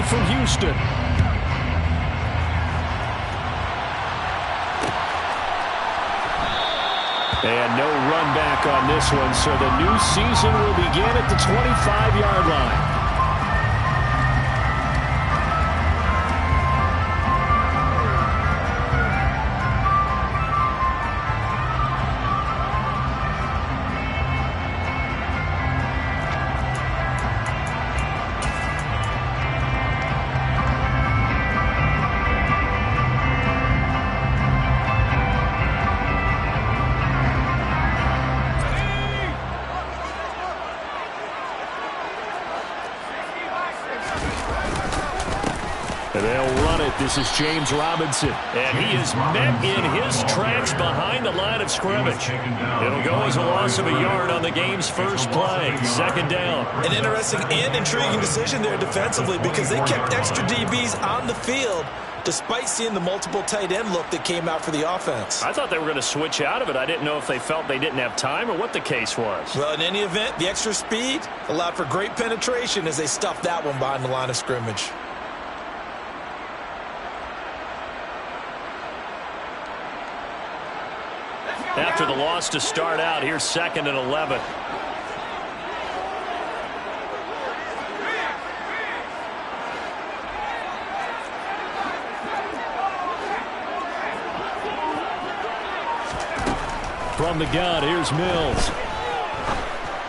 from Houston. And no run back on this one, so the new season will begin at the 25-yard line. They'll run it. This is James Robinson. And he is met in his tracks behind the line of scrimmage. It'll go as a loss of a yard on the game's first play. Second down. An interesting and intriguing decision there defensively because they kept extra DBs on the field despite seeing the multiple tight end look that came out for the offense. I thought they were going to switch out of it. I didn't know if they felt they didn't have time or what the case was. Well, in any event, the extra speed allowed for great penetration as they stuffed that one behind the line of scrimmage. After the loss to start out, here's 2nd and 11. From the gun, here's Mills.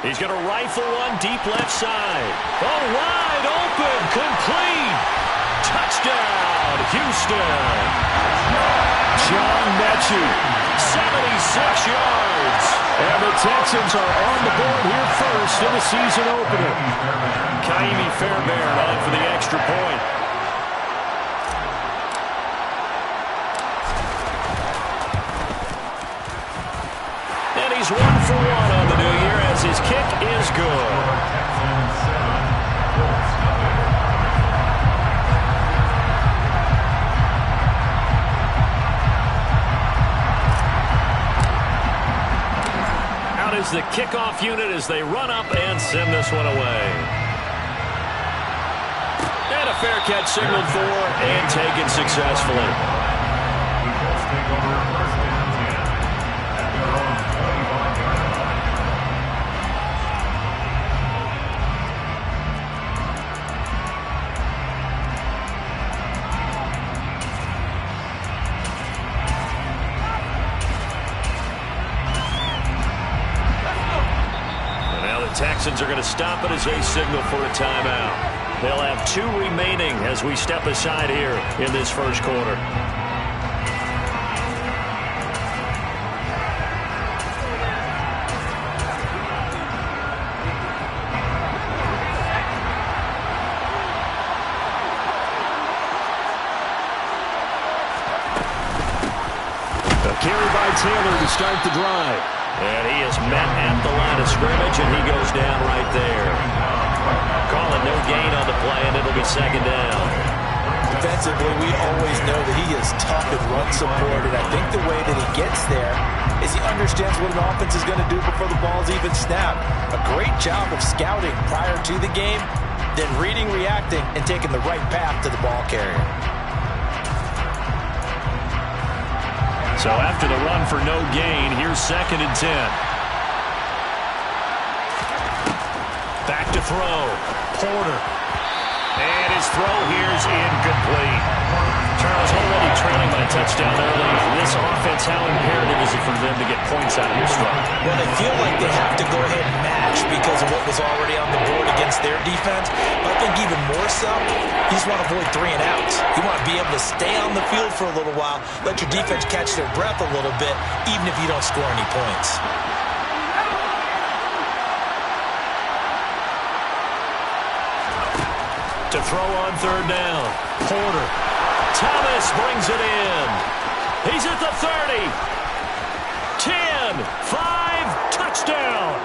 He's going to rifle one deep left side. Oh, wide open, complete. Touchdown, Houston. John Mechie. 76 yards. And the Texans are on the board here first in the season opener. Kaimi Fairbairn on for the extra point. And he's 1 for 1 on the new year as his kick is good. Is the kickoff unit as they run up and send this one away. And a fair catch signaled for and taken successfully. Texans are going to stop it as they signal for a timeout. They'll have 2 remaining as we step aside here in this first quarter. A carry by Taylor to start the drive. And he is met at the line of scrimmage, and he goes down right there. Calling no gain on the play, and it'll be 2nd down. Defensively, we always know that he is tough and run support, and I think the way that he gets there is he understands what an offense is going to do before the ball's even snapped. A great job of scouting prior to the game, then reading, reacting, and taking the right path to the ball carrier. So after the run for no gain, here's 2nd and 10. Back to throw. Porter. And his throw here is incomplete. Charles, already trailing by a touchdown early. This offense, how imperative is it for them to get points out of this run? Well, they feel like they have to go ahead and match because of what was already on the board against their defense. But I think even more so, you just want to avoid 3 and outs. You want to be able to stay on the field for a little while, let your defense catch their breath a little bit, even if you don't score any points. To throw on 3rd down. Porter. Thomas brings it in. He's at the 30. 10. 5. Touchdown.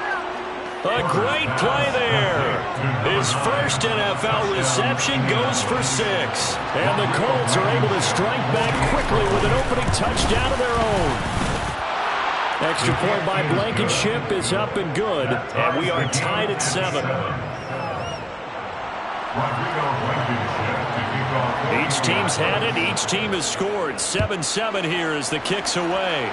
A great play there. His first NFL reception goes for 6. And the Colts are able to strike back quickly with an opening touchdown of their own. Extra point by Blankenship is up and good. And we are tied at 7. Each team's had it. Each team has scored. 7-7 here as the kick's away.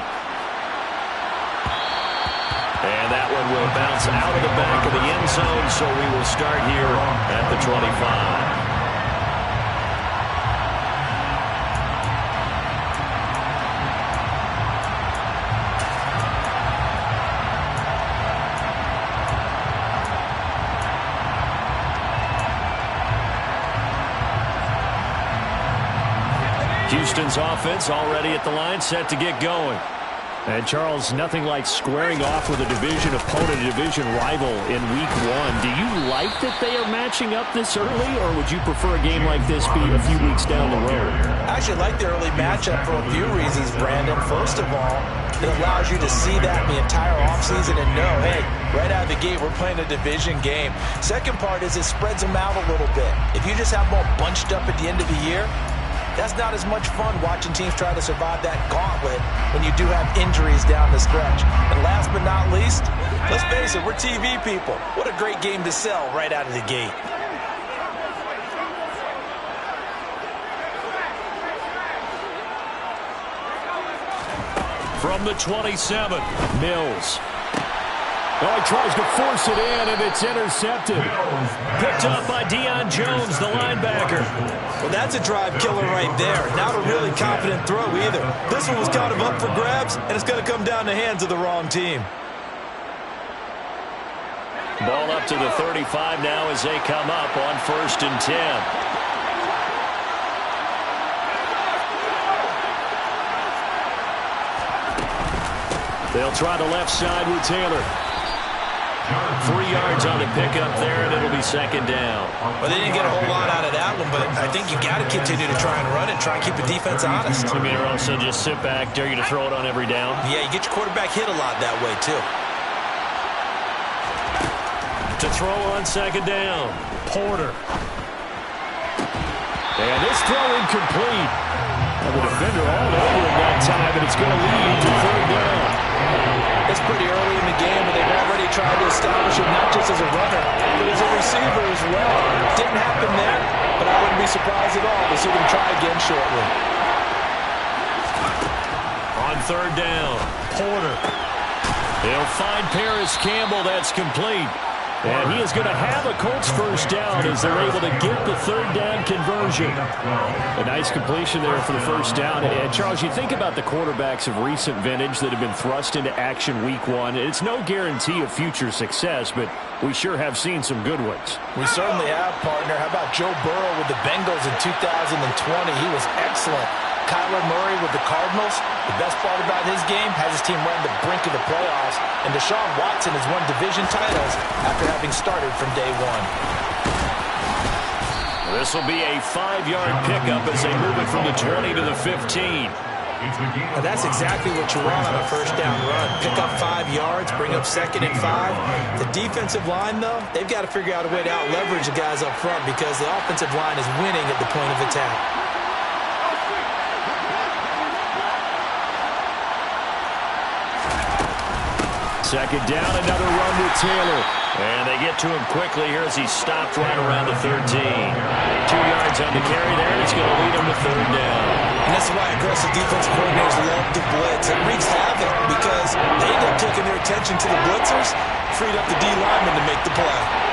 And that one will bounce out of the back of the end zone, so we will start here at the 25. Houston's offense already at the line, set to get going. And, Charles, nothing like squaring off with a division opponent, a division rival in Week 1. Do you like that they are matching up this early, or would you prefer a game like this be a few weeks down the road? I actually like the early matchup for a few reasons, Brandon. First of all, it allows you to see that in the entire offseason and know, hey, right out of the gate, we're playing a division game. Second part is it spreads them out a little bit. If you just have them all bunched up at the end of the year, that's not as much fun watching teams try to survive that gauntlet when you do have injuries down the stretch. And last but not least, let's face it, we're TV people. What a great game to sell right out of the gate. From the 27, Mills. Oh, he tries to force it in, and it's intercepted. Picked up by Deion Jones, the linebacker. Well, that's a drive killer right there. Not a really confident throw either. This one was kind of up for grabs, and it's going to come down the hands of the wrong team. Ball up to the 35 now as they come up on 1st and 10. They'll try the left side with Taylor. 3 yards on the pickup there, and it'll be 2nd down. Well, they didn't get a whole lot out of that one, but I think you got to continue to try and run it, try and keep the defense honest. I mean, or also just sit back, dare you to throw it on every down. Yeah, you get your quarterback hit a lot that way, too. To throw on 2nd down, Porter. And this throw incomplete. And the defender all over him that time, and it's going to lead to 3rd down. It's pretty early in the game, and they've already tried to establish him not just as a runner, but as a receiver as well. Didn't happen there, but I wouldn't be surprised at all to see them try again shortly. On 3rd down, Porter. He'll find Paris Campbell. That's complete. And he is going to have a Colts 1st down as they're able to get the 3rd down conversion. A nice completion there for the 1st down. And Charles, you think about the quarterbacks of recent vintage that have been thrust into action Week 1. It's no guarantee of future success, but we sure have seen some good ones. We certainly have, partner. How about Joe Burrow with the Bengals in 2020? He was excellent. Kyler Murray with the Cardinals. The best part about his game has his team right on the brink of the playoffs. And Deshaun Watson has won division titles after having started from day one. This will be a 5-yard pickup as they move it from the 20 to the 15. And that's exactly what you want on a 1st down run. Pick up 5 yards, bring up 2nd and 5. The defensive line, though, they've got to figure out a way to out-leverage the guys up front because the offensive line is winning at the point of attack. Second down, another run with Taylor. And they get to him quickly here as he stopped right around the 13. 2 yards on the carry there, and it's going to lead him to 3rd down. And that's why aggressive defensive coordinators love to blitz. It wreaks havoc because they end up taking their attention to the blitzers, freed up the D lineman to make the play.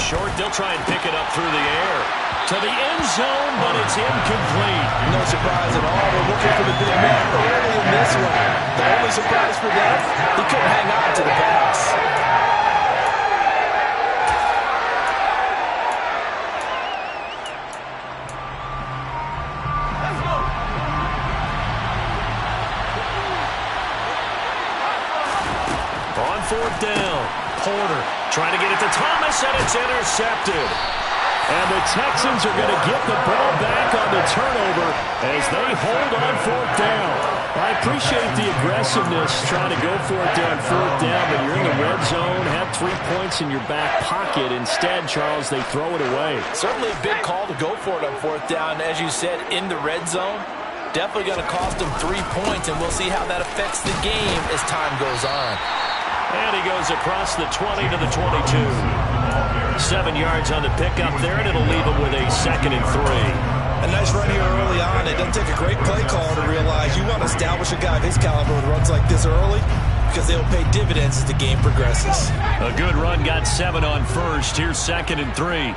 Short, they'll try and pick it up through the air. To the end zone, but it's incomplete. No surprise at all. They're looking for the big man early in this one. The only surprise for them, he couldn't hang on to the pass. On 4th down, Porter trying to get it to Thomas, and it's intercepted. And the Texans are going to get the ball back on the turnover as they hold on 4th down. I appreciate the aggressiveness, trying to go for it there on 4th down, but you're in the red zone, have 3 points in your back pocket. Instead, Charles, they throw it away. Certainly a big call to go for it on 4th down. As you said, in the red zone, definitely going to cost them 3 points, and we'll see how that affects the game as time goes on. And he goes across the 20 to the 22. 7 yards on the pickup there, and it'll leave him with a 2nd and 3. A nice run here early on. It doesn't take a great play caller to realize you want to establish a guy of his caliber with runs like this early because they'll pay dividends as the game progresses. A good run, got 7 on first. Here's 2nd and 3.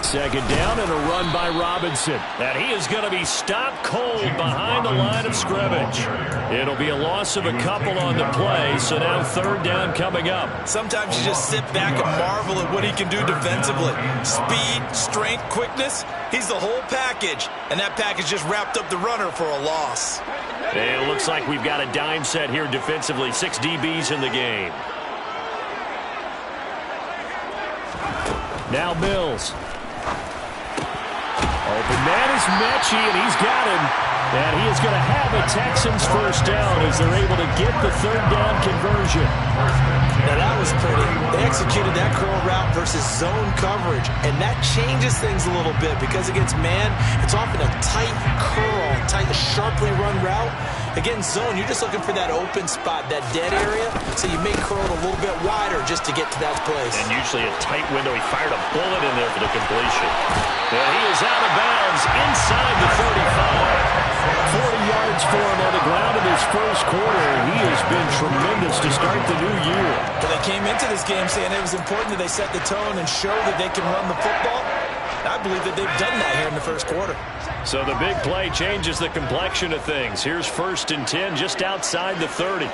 Second down and a run by Robinson. And he is going to be stopped cold behind the line of scrimmage. It'll be a loss of a couple on the play, so now 3rd down coming up. Sometimes you just sit back and marvel at what he can do defensively. Speed, strength, quickness, he's the whole package. And that package just wrapped up the runner for a loss. And it looks like we've got a dime set here defensively. 6 DBs in the game. Now Mills. Open man is Mechie, and he's got him. And he is going to have a Texans first down as they're able to get the 3rd down conversion. Now that was pretty. They executed that curl route versus zone coverage, and that changes things a little bit because against man, it's often a tight curl, tight, sharply run route. Against zone, you're just looking for that open spot, that dead area, so you may curl it a little bit wider just to get to that place. And usually a tight window. He fired a bullet in there for the completion. And he is out of bounds inside the 35. 40 yards for him on the ground in his first quarter. He has been tremendous to start the new year. But they came into this game saying it was important that they set the tone and show that they can run the football. I believe that they've done that here in the first quarter. So the big play changes the complexion of things. Here's 1st and 10 just outside the 30.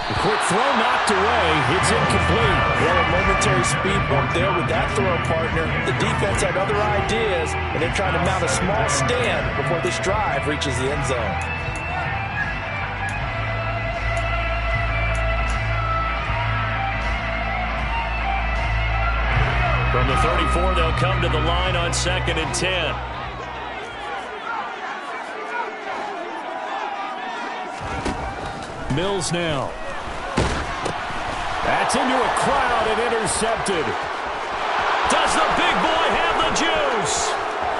The quick throw knocked away. It's incomplete. Well, a momentary speed bump there with that throw partner. The defense had other ideas, and they're trying to mount a small stand before this drive reaches the end zone. From the 34, they'll come to the line on 2nd and 10. Mills now. That's into a crowd and intercepted. Does the big boy have the juice?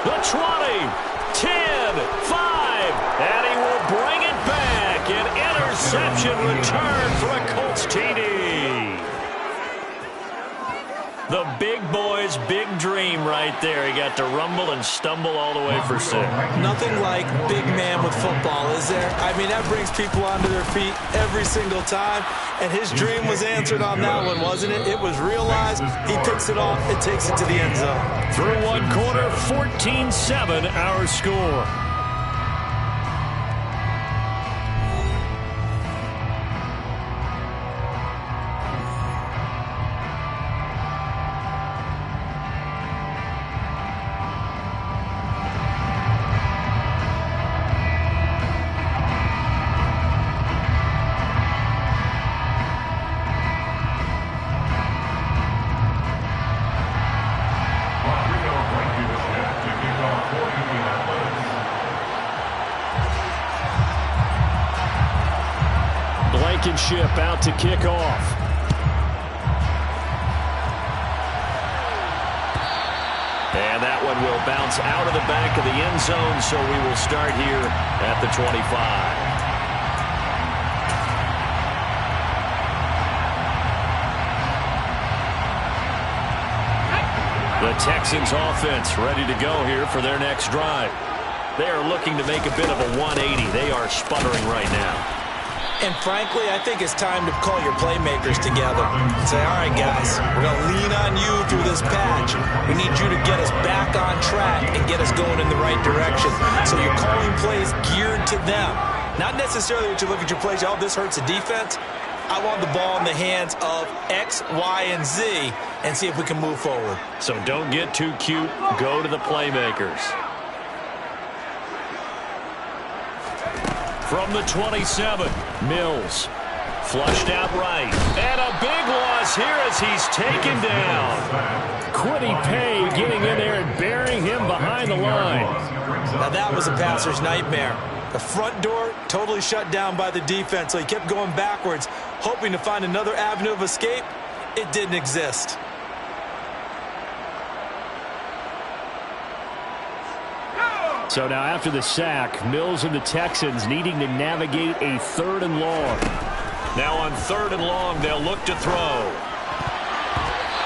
The 20, 10, 5, and he will bring it back. An interception return for a Colts TD. The big boy's big dream right there. He got to rumble and stumble all the way for 6. Nothing like big man with football, is there? I mean, that brings people onto their feet every single time. And his dream was answered on that one, wasn't it? It was realized. He picks it off. It takes it to the end zone. Through one quarter, 14-7 our score. Blankenship out to kick off. And that one will bounce out of the back of the end zone, so we will start here at the 25. The Texans offense ready to go here for their next drive. They are looking to make a bit of a 180. They are sputtering right now. And frankly, I think it's time to call your playmakers together. Say, all right, guys, we're going to lean on you through this patch. We need you to get us back on track and get us going in the right direction. So you're calling plays geared to them. Not necessarily that you look at your plays, oh, this hurts the defense. I want the ball in the hands of X, Y, and Z and see if we can move forward. So don't get too cute. Go to the playmakers. From the 27, Mills Flushed out right. And a big loss here as he's taken down. Kwity Paye getting in there and burying him behind the line. Now that was a passer's nightmare. The front door totally shut down by the defense, so he kept going backwards, hoping to find another avenue of escape. It didn't exist. So now after the sack, Mills and the Texans needing to navigate a 3rd and long. Now on 3rd and long, they'll look to throw.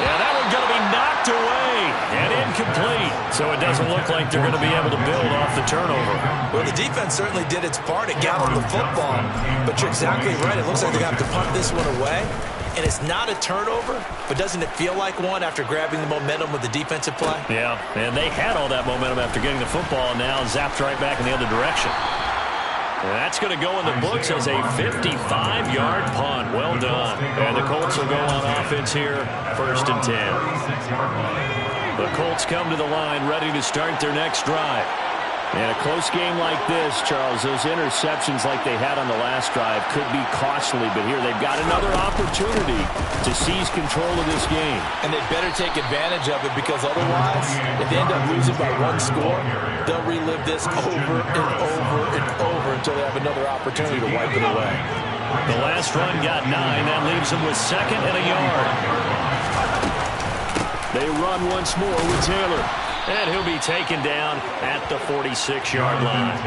Yeah, that one's going to be knocked away and incomplete. So it doesn't look like they're going to be able to build off the turnover. Well, the defense certainly did its part to gallop the football. But you're exactly right. It looks like they're going to have to punt this one away. And it's not a turnover, but doesn't it feel like one after grabbing the momentum with the defensive play? Yeah, and they had all that momentum after getting the football, and now zapped right back in the other direction. And that's going to go in the books as a 55-yard punt. Well done. And the Colts will go on offense here, 1st and 10. The Colts come to the line ready to start their next drive. And a close game like this, Charles, those interceptions like they had on the last drive could be costly, but here they've got another opportunity to seize control of this game. And they better take advantage of it, because otherwise, if they end up losing by 1 score, they'll relive this over and over and over until they have another opportunity to wipe it away. The last run got 9. That leaves them with 2nd and a yard. They run once more with Taylor. And he'll be taken down at the 46-yard line.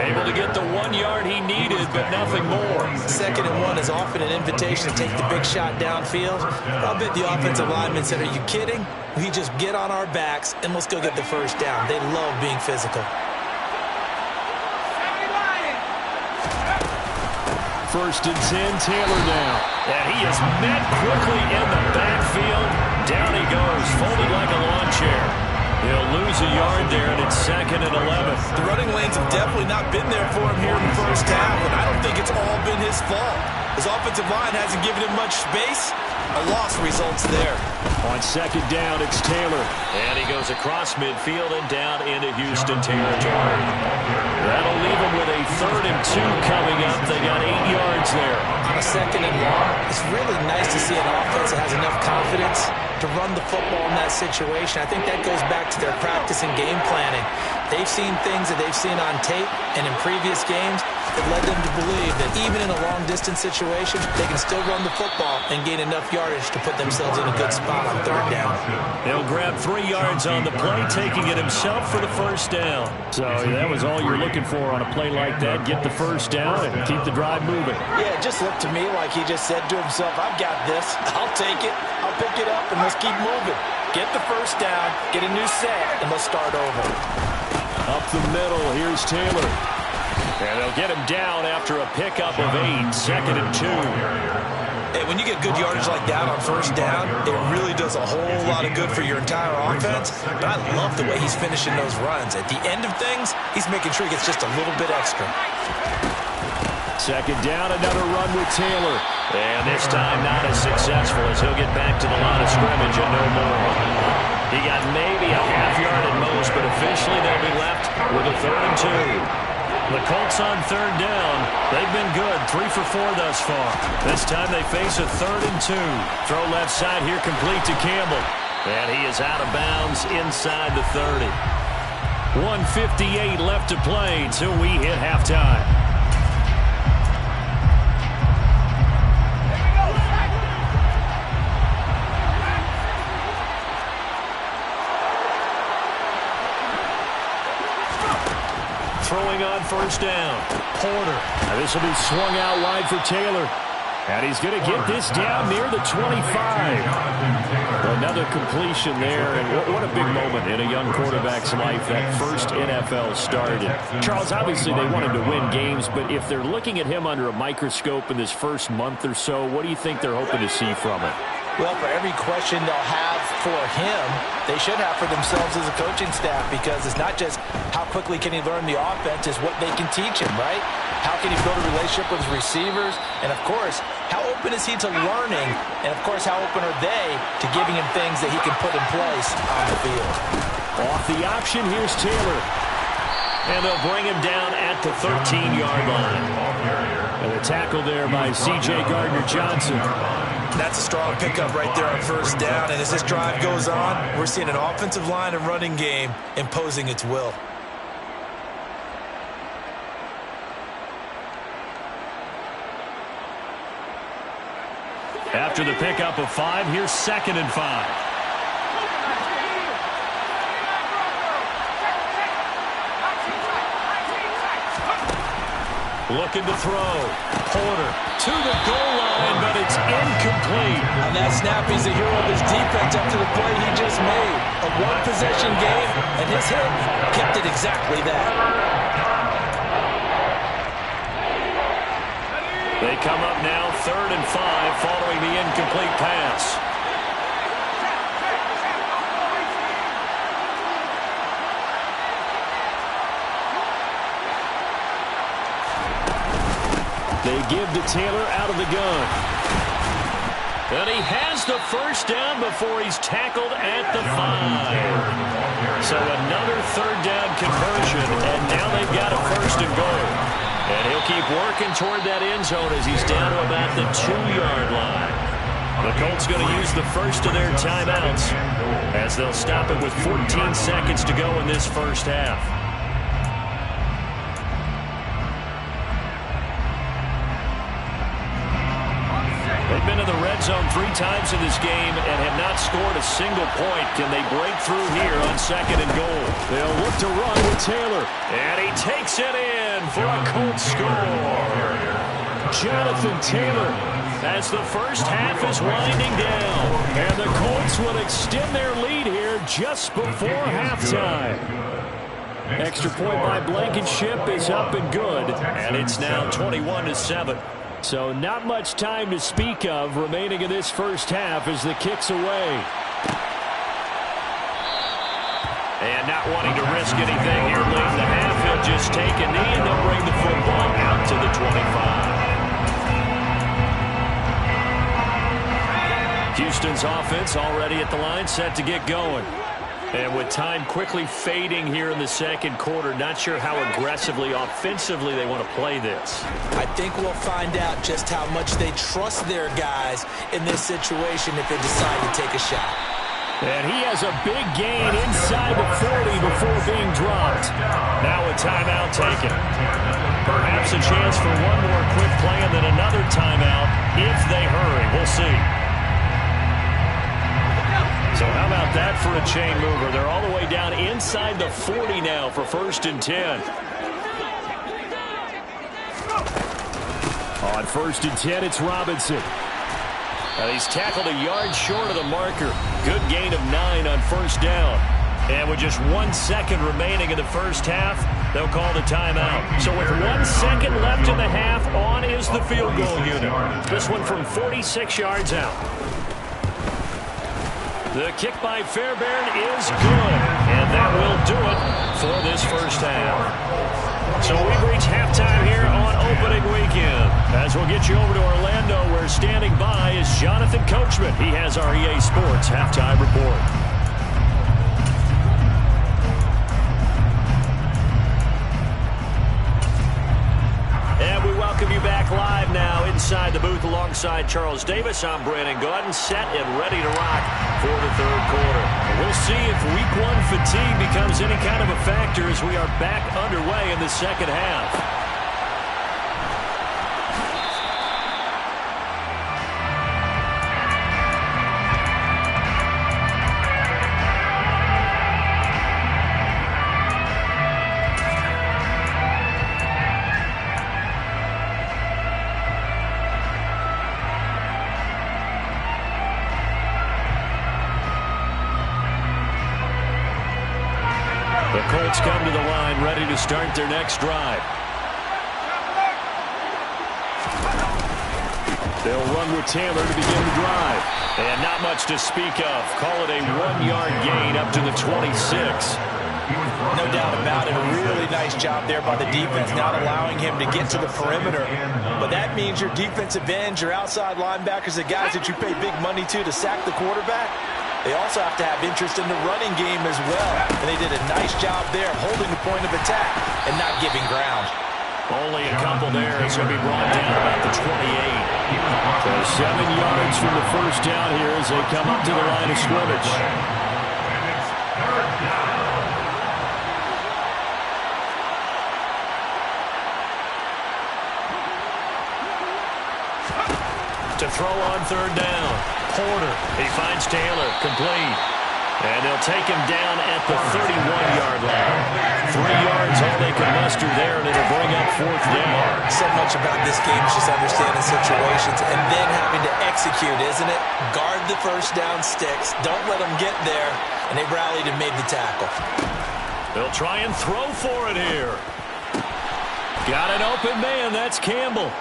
Able to get the 1 yard he needed, but nothing more. 2nd and 1 is often an invitation to take the big shot downfield. I'll bet the offensive lineman said, "Are you kidding? We just get on our backs and let's go get the 1st down." They love being physical. 1st and 10, Taylor now. And he is met quickly in the backfield. Down he goes, folded like a lawn chair. He'll lose a yard there, and it's 2nd and 11. The running lanes have definitely not been there for him here in the first half, and I don't think it's all been his fault. His offensive line hasn't given him much space. A loss results there. On 2nd down, it's Taylor. And he goes across midfield and down into Houston territory. That'll leave him with a 3rd and 2 coming up. They got 8 yards there. On a 2nd and long, it's really nice to see an offense that has enough confidence to run the football in that situation. I think that goes back to their practice and game planning. They've seen things that they've seen on tape and in previous games that led them to believe that even in a long-distance situation, they can still run the football and gain enough yardage to put themselves in a good spot on 3rd down. He'll grab 3 yards on the play, taking it himself for the 1st down. So that was all you're looking for on a play like that. Get the 1st down and keep the drive moving. Yeah, it just looked to me like he just said to himself, "I've got this. I'll take it. I'll pick it up, and let's keep moving. Get the 1st down, get a new set, and let's start over." Up the middle, here's Taylor. And they'll get him down after a pickup of 8, 2nd and 2. Hey, when you get good yardage like that on 1st down, it really does a whole lot of good for your entire offense. But I love the way he's finishing those runs. At the end of things, he's making sure he gets just a little bit extra. 2nd down, another run with Taylor. And this time not as successful as he'll get back to the line of scrimmage and no more. He got maybe a half yard at most, but officially they'll be left with a 3rd and 2. The Colts on 3rd down. They've been good, 3 for 4 thus far. This time they face a 3rd and 2. Throw left side here, complete to Campbell. And he is out of bounds inside the 30. 1:58 left to play till we hit halftime. Throwing on 1st down. Porter. Now this will be swung out wide for Taylor. And he's going to get this down near the 25. Another completion there. And what a big moment in a young quarterback's life, that first NFL start. And Charles, obviously they want him to win games, but if they're looking at him under a microscope in this first month or so, what do you think they're hoping to see from him? Well, for every question they'll have for him, they should have for themselves as a coaching staff, because it's not just how quickly can he learn the offense, it's what they can teach him, right? How can he build a relationship with his receivers? And, of course, how open is he to learning? And, of course, how open are they to giving him things that he can put in place on the field? Off the option, here's Taylor. And they'll bring him down at the 13-yard line. And a tackle there by C.J. Gardner-Johnson. That's a strong pickup right there on first down. And as this drive goes on, we're seeing an offensive line and running game imposing its will. After the pickup of 5, here's 2nd and 5. Looking to throw. Porter to the goal line, but it's incomplete. On that snap, he's a hero of his defense up to the play he just made. A one-possession game, and his hit kept it exactly that. They come up now 3rd and 5 following the incomplete pass. They give to Taylor out of the gun. And he has the first down before he's tackled at the 5. So another 3rd down conversion, and now they've got a 1st and goal. And he'll keep working toward that end zone as he's down to about the 2-yard line. The Colts going to use the first of their timeouts as they'll stop it with 14 seconds to go in this first half. They've been in the red zone 3 times in this game and have not scored a single point. Can they break through here on 2nd and goal? They'll look to run with Taylor. And he takes it in for a Colts score. Jonathan Taylor as the first half is winding down. And the Colts will extend their lead here just before halftime. Extra point by Blankenship is up and good. And it's now 21-7. So not much time to speak of remaining in this first half as the kick's away. And not wanting to risk anything here late in the half, he'll just take a knee and they'll bring the football out to the 25. Houston's offense already at the line, set to get going. And with time quickly fading here in the 2nd quarter, not sure how aggressively, offensively they want to play this. I think we'll find out just how much they trust their guys in this situation if they decide to take a shot. And he has a big gain inside the 40 before being dropped. Now a timeout taken. Perhaps a chance for one more quick play and then another timeout if they hurry. We'll see. So how about that for a chain mover? They're all the way down inside the 40 now for 1st and 10. On 1st and 10, it's Robinson. And he's tackled a yard short of the marker. Good gain of 9 on 1st down. And with just 1 second remaining in the first half, they'll call the timeout. So with 1 second left in the half, on is the field goal unit. This one from 46 yards out. The kick by Fairbairn is good, and that will do it for this first half. So we've reached halftime here on opening weekend. As we'll get you over to Orlando, where standing by is Jonathan Coachman. He has our EA Sports halftime report. And we welcome you back live now inside the booth alongside Charles Davis. I'm Brandon Gaudin, set and ready to rock for the 3rd quarter. We'll see if week 1 fatigue becomes any kind of a factor as we are back underway in the 2nd half. The Colts come to the line ready to start their next drive. They'll run with Taylor to begin the drive. And not much to speak of. Call it a 1-yard gain up to the 26. No doubt about it. A really nice job there by the defense, not allowing him to get to the perimeter. But that means your defensive ends, your outside linebackers, the guys that you pay big money to sack the quarterback, they also have to have interest in the running game as well. And they did a nice job there holding the point of attack and not giving ground. Only a couple there. It's going to be brought down about the 28. So 7 yards from the first down here as they come up to the line of scrimmage. To throw on third down. Porter. He finds Taylor. Complete. And they'll take him down at the 31-yard line. 3 yards all they can muster there, and it'll bring up fourth down. So much about this game is just understanding situations and then having to execute, isn't it? Guard the first down sticks. Don't let them get there. And they rallied and made the tackle. They'll try and throw for it here. Got an open man. That's Campbell.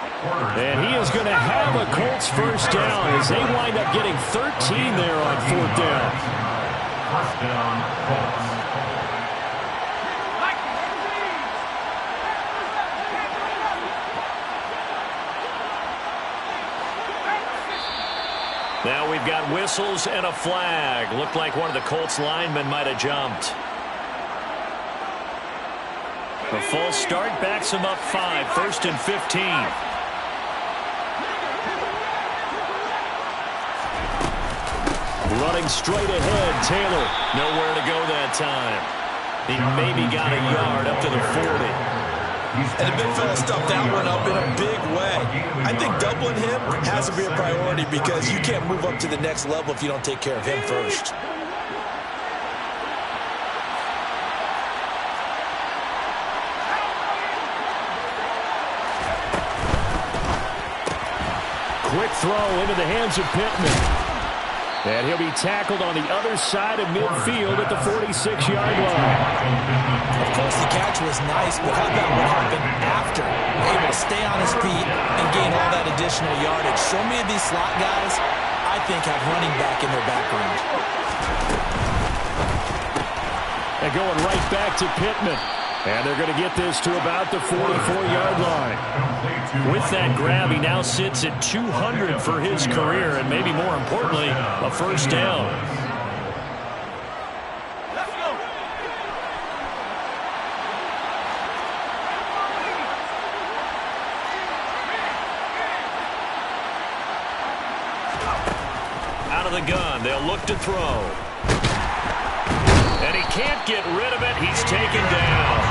And he is going to have a Colts first down as they wind up getting 13 there on fourth down. First down, Colts. Now we've got whistles and a flag. Looked like one of the Colts linemen might have jumped. A false start backs him up 5, first and 15. Running straight ahead, Taylor. Nowhere to go that time. He maybe got a yard up to the 40. And the big fella stuffed that one up in a big way. I think doubling him has to be a priority because you can't move up to the next level if you don't take care of him first. Quick throw into the hands of Pittman. And he'll be tackled on the other side of midfield at the 46-yard line. Of course, the catch was nice, but how about what happened after? Able to stay on his feet and gain all that additional yardage. So many of these slot guys, I think, have running back in their background. And going right back to Pittman. And they're going to get this to about the 44-yard line. With that grab, he now sits at 200 for his career, and maybe more importantly, a first down. Let's go. Out of the gun, they'll look to throw. And he can't get rid of it. He's taken down.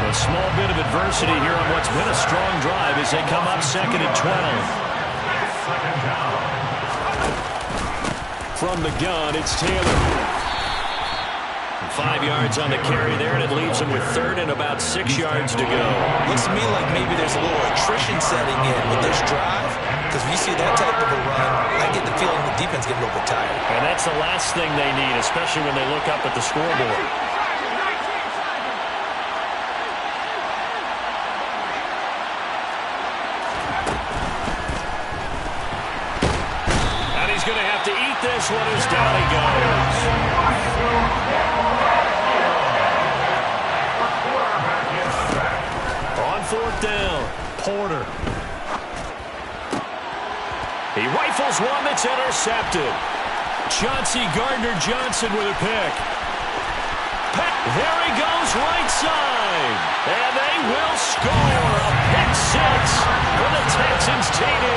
A small bit of adversity here on what's been a strong drive as they come up second and 12. From the gun, it's Taylor. 5 yards on the carry there, and it leaves him with third and about 6 yards to go. Looks to me like maybe there's a little attrition setting in with this drive, because if you see that type of a run, I get the feeling the defense getting a little bit tired. And that's the last thing they need, especially when they look up at the scoreboard. And he's going to have to eat this one as down he goes. On fourth down, Porter. He rifles one that's intercepted. Chauncey Gardner-Johnson with a pick. There he goes right side. And they will score a pick six for the Texans TD.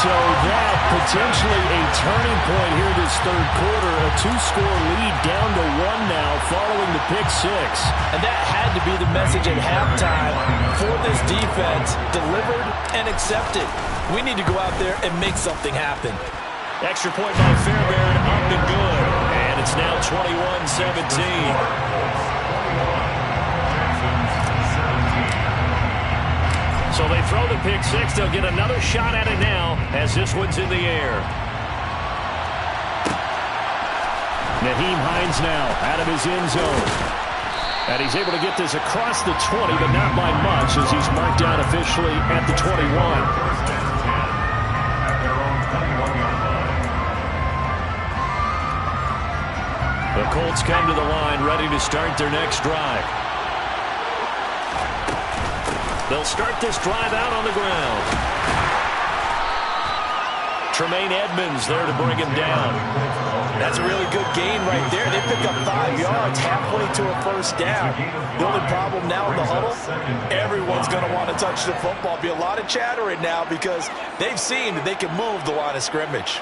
So that potentially a turning point here this third quarter. A 2-score lead down to 1 now following the pick six. And that had to be the message at halftime for this defense. Delivered and accepted. We need to go out there and make something happen. Extra point by Fairbairn, up and good. And it's now 21-17. So they throw the pick six. They'll get another shot at it now as this one's in the air. Nyheim Hines now out of his end zone. And he's able to get this across the 20, but not by much as he's marked down officially at the 21. The Colts come to the line ready to start their next drive. They'll start this drive out on the ground. Tremaine Edmonds there to bring him down. That's a really good gain right there. They pick up 5 yards halfway to a first down. The only problem now in the huddle, everyone's going to want to touch the football. Be a lot of chatter right now because they've seen that they can move the line of scrimmage.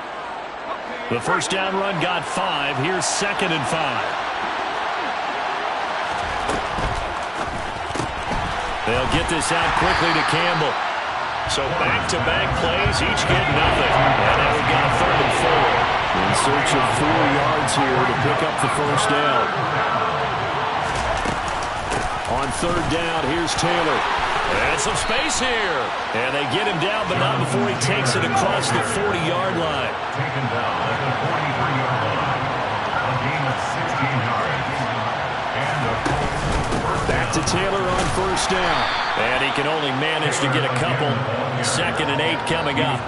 The first down run got 5. Here's 2nd and 5. They'll get this out quickly to Campbell. So back-to-back plays, each get nothing. And now we've got a 3rd and 4. In search of 4 yards here to pick up the first down. On 3rd down, here's Taylor. And some space here. And they get him down, but not before he takes it across the 40-yard line. Taken down at the 43-yard line. A gain of 16 yards. And a back to Taylor on first down. And he can only manage to get a couple. 2nd and 8 coming up.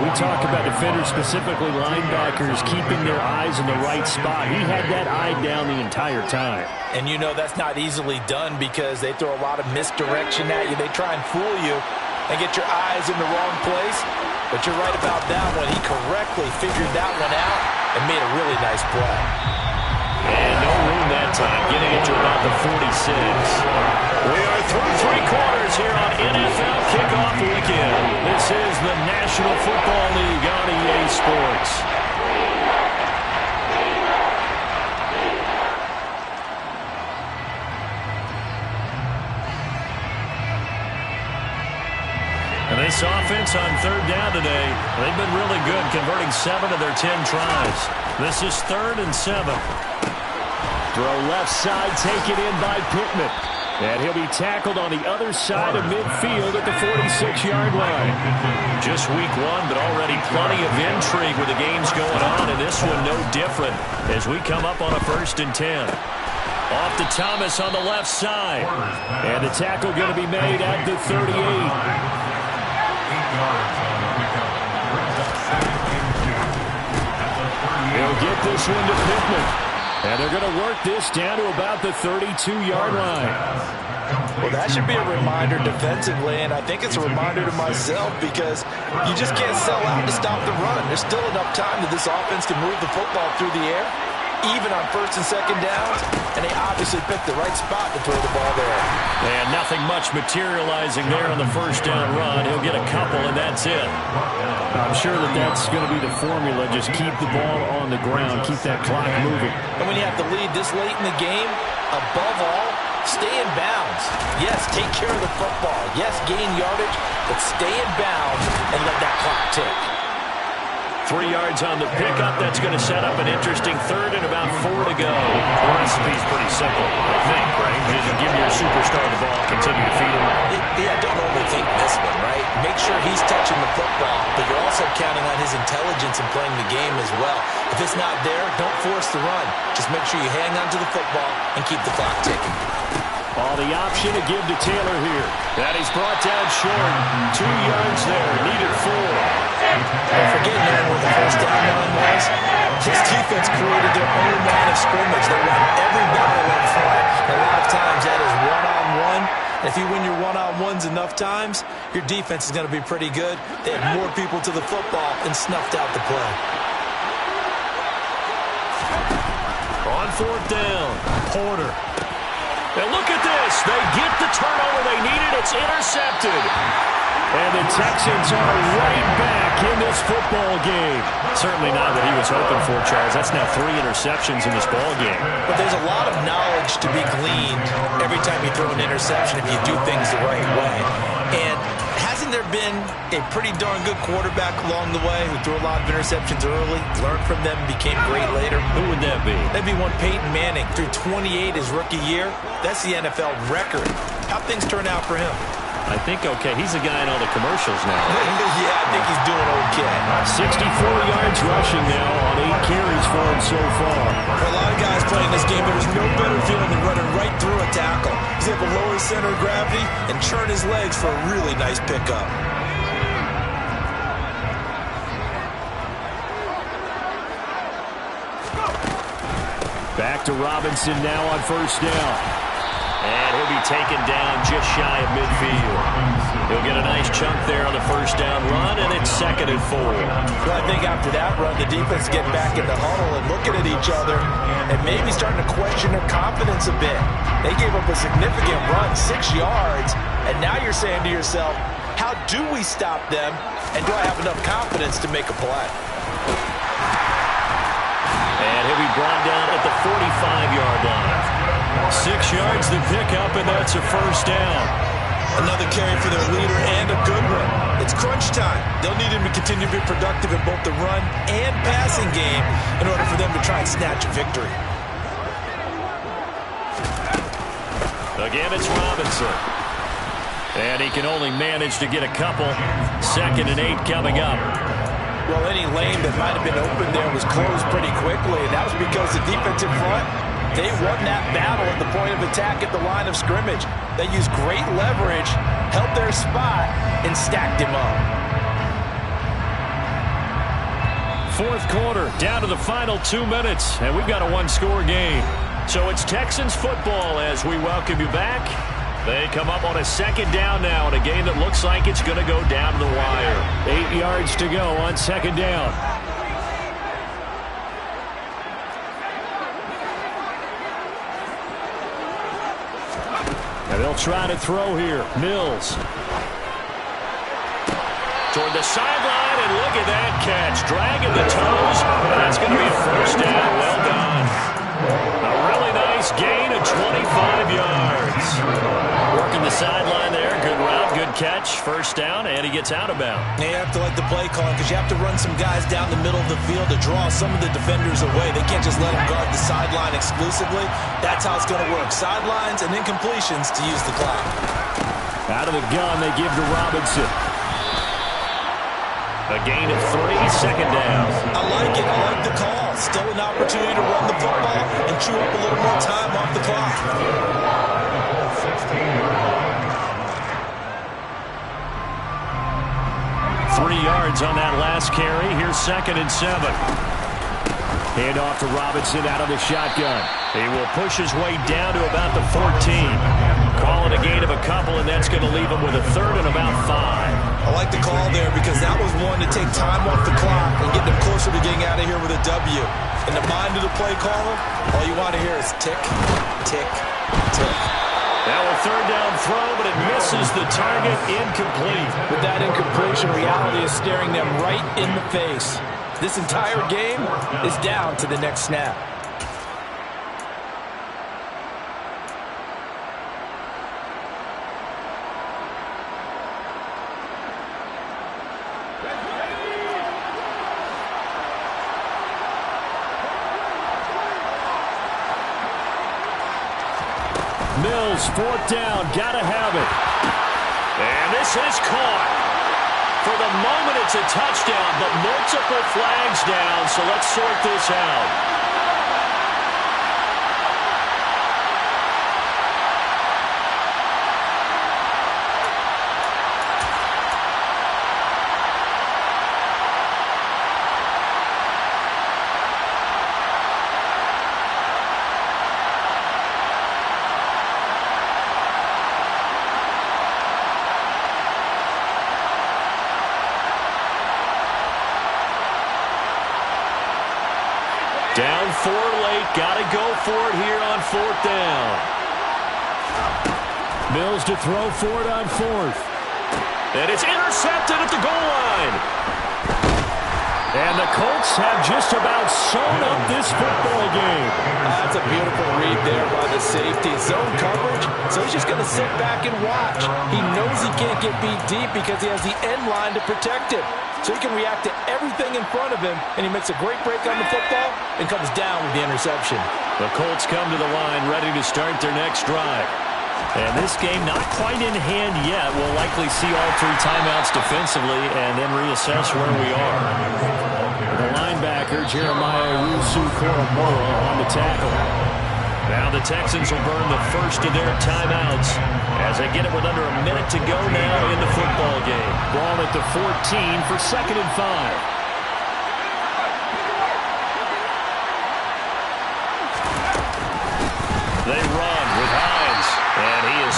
We talk about defenders, specifically linebackers, keeping their eyes in the right spot. He had that eye down the entire time. And you know that's not easily done because they throw a lot of misdirection at you. They try and fool you and get your eyes in the wrong place. But you're right about that one. He correctly figured that one out and made a really nice play. And no room that time, getting it to about the 46. We are through 3 quarters here on NFL Kickoff Weekend. This is the National Football League on EA Sports. And this offense on 3rd down today, they've been really good, converting 7 of their 10 tries. This is 3rd and 7. Throw left side, taken in by Pittman. And he'll be tackled on the other side of midfield at the 46-yard line. Just week 1, but already plenty of intrigue with the games going on, and this one no different as we come up on a 1st and 10. Off to Thomas on the left side. And the tackle going to be made at the 38. 8 yards on the pickup. Brings up 2nd and 2. At the 38. He'll get this one to Pittman. And they're going to work this down to about the 32-yard line. Well, that should be a reminder defensively, and I think it's a reminder to myself because you just can't sell out to stop the run. There's still enough time that this offense can move the football through the air, even on 1st and 2nd downs, and they obviously picked the right spot to throw the ball there. And nothing much materializing there on the first down run. He'll get a couple, and that's it. I'm sure that that's going to be the formula. Just keep the ball on the ground. Keep that clock moving. And when you have the lead this late in the game, above all, stay in bounds. Yes, take care of the football. Yes, gain yardage, but stay in bounds and let that clock tick. 3 yards on the pickup. That's going to set up an interesting 3rd and about 4 to go. The recipe's pretty simple, I think, right? Just give your superstar the ball, continue to feed him. Yeah, don't overthink this one, right? Make sure he's touching the football, but you're also counting on his intelligence in playing the game as well. If it's not there, don't force the run. Just make sure you hang on to the football and keep the clock ticking. All the option to give to Taylor here. That he's brought down short. 2 yards there, needed 4. Don't forget now where the first down line was. His defense created their own line of scrimmage. They run every battle up front. A lot of times that is one-on-one. If you win your one-on-ones enough times, your defense is going to be pretty good. They had more people to the football and snuffed out the play. On 4th down, Porter. And look at this. They get the turnover they needed. It's intercepted. And the Texans are right back in this football game. Certainly not what he was hoping for, Charles. That's now 3 interceptions in this ball game. But there's a lot of knowledge to be gleaned every time you throw an interception if you do things the right way. And hasn't there been a pretty darn good quarterback along the way who threw a lot of interceptions early, learned from them, became great later? Who would that be? That'd be one Peyton Manning. Threw 28 his rookie year. That's the NFL record. How'd things turn out for him? I think okay. He's the guy in all the commercials now. Yeah, I think he's doing okay. 64 yards rushing now on 8 carries for him so far. For a lot of guys playing this game, there's no better feeling than running right through a tackle. He's able to lower his center of gravity and churn his legs for a really nice pickup. Back to Robinson now on first down. And he'll be taken down just shy of midfield. He'll get a nice chunk there on the first down run, and it's 2nd and 4. Well, I think after that run, the defense get back in the huddle and looking at each other and maybe starting to question their confidence a bit. They gave up a significant run, 6 yards, and now you're saying to yourself, how do we stop them, and do I have enough confidence to make a play? And he'll be brought down at the 45-yard line. 6 yards to pick up, and that's a first down. Another carry for their leader and a good one. It's crunch time. They'll need him to continue to be productive in both the run and passing game in order for them to try and snatch a victory. Again, it's Robinson. And he can only manage to get a couple. 2nd and 8 coming up. Well, any lane that might have been open there was closed pretty quickly, and that was because the defensive front, they won that battle at the point of attack at the line of scrimmage. They used great leverage, held their spot, and stacked him up. 4th quarter, down to the final 2 minutes, and we've got a one-score game. So it's Texans football as we welcome you back. They come up on a 2nd down now in a game that looks like it's going to go down to the wire. 8 yards to go on 2nd down. And they'll try to throw here. Mills. Toward the sideline, and look at that catch. Dragging the toes, and that's going to be a first down. Well done. A really nice gain of 25 yards. Working the sideline there. Good route, good catch. First down, and he gets out of bounds. You have to like the play call because you have to run some guys down the middle of the field to draw some of the defenders away. They can't just let them guard the sideline exclusively. That's how it's going to work. Sidelines and incompletions to use the clock. Out of the gun, they give to Robinson. A gain of 3, 2nd down. I like it. I like the call. Still an opportunity to run the football and chew up a little more time off the clock. 3 yards on that last carry. Here's 2nd and 7. Hand off to Robinson out of the shotgun. He will push his way down to about the 14. Call it a gain of a couple, and that's going to leave him with a 3rd and about 5. I like the call there because that was one to take time off the clock and get them closer to getting out of here with a W. In the mind of the play caller, all you want to hear is tick, tick, tick. That will 3rd down throw, but it misses the target. Incomplete. With that incompletion, reality is staring them right in the face. This entire game is down to the next snap. Mills, 4th down, gotta have it. And this is caught. For the moment, it's a touchdown, but multiple flags down, so let's sort this out. Down 4 late, got to go for it here on 4th down. Mills to throw for it on 4th. And it's intercepted at the goal line. And the Colts have just about sewn up this football game. That's a beautiful read there by the safety. Zone coverage, so he's just going to sit back and watch. He knows he can't get beat deep because he has the end line to protect him. So he can react to everything in front of him, and he makes a great break on the football and comes down with the interception. The Colts come to the line ready to start their next drive. And this game not quite in hand yet. We'll likely see all 3 timeouts defensively and then reassess where we are. The linebacker, Jeremiah Owusu-Koramoah on the tackle. Now the Texans will burn the first of their timeouts as they get it with under a minute to go now in the football game. Ball at the 14 for 2nd and 5. They run with Hines, and he is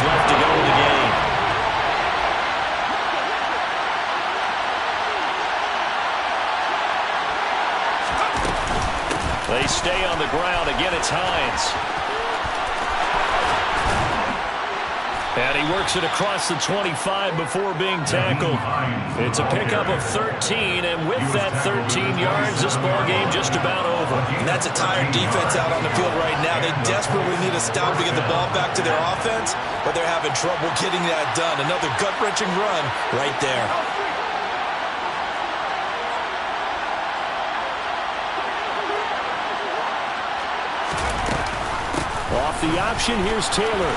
left to go in the game. They stay on the ground. Again, it's Hines. And he works it across the 25 before being tackled. It's a pickup of 13, and with that 13 yards, this ball game just about over. And that's a tired defense out on the field right now. They desperately need a stop to get the ball back to their offense, but they're having trouble getting that done. Another gut-wrenching run right there. Off the option, here's Taylor.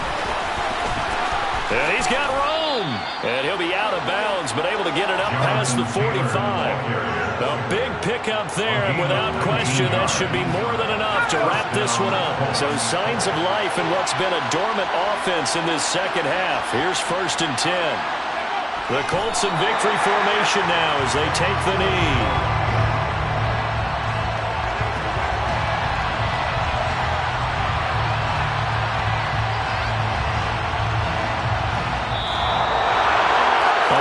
And he's got room. And he'll be out of bounds, but able to get it up past the 45. A big pickup there, and without question, that should be more than enough to wrap this one up. So signs of life in what's been a dormant offense in this second half. Here's 1st and 10. The Colts in victory formation now as they take the knee.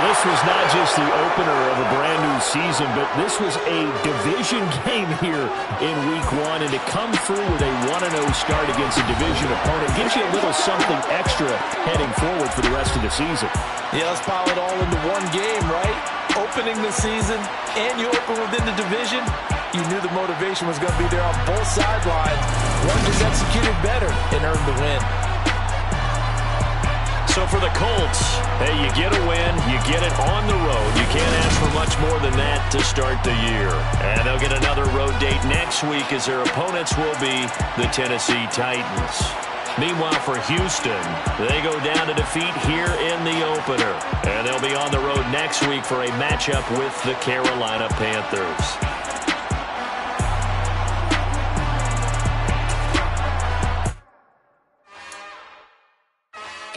This was not just the opener of a brand new season, but this was a division game here in Week 1. And to come through with a 1-0 start against a division opponent gives you a little something extra heading forward for the rest of the season. Yeah, let's pile it all into one game, right? Opening the season, and you open within the division. You knew the motivation was going to be there on both sidelines. One just executed better and earned the win. So for the Colts, hey, you get a win, you get it on the road. You can't ask for much more than that to start the year. And they'll get another road date next week as their opponents will be the Tennessee Titans. Meanwhile, for Houston, they go down to defeat here in the opener. And they'll be on the road next week for a matchup with the Carolina Panthers.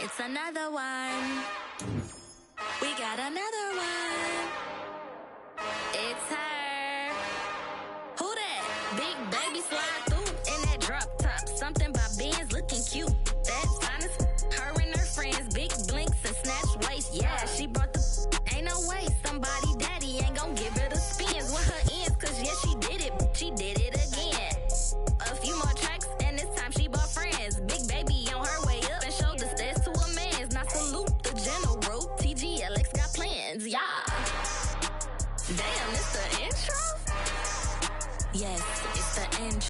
It's another one. We got another one. It's her. Who that? Big baby slide through in that drop top. Something by Benz looking cute. That's honest. Her and her friends, big blinks and snatch waist. Yeah, she brought the. Ain't no way somebody daddy ain't gonna give her the spins with her ends. Cause yeah, she did it. She did it again. A few more tracks and this time she bought friends. Big baby on her way up and showed the stairs to a man's. Now salute the general. TGLX got plans, yeah. Damn, it's the intro? Yes, it's the intro.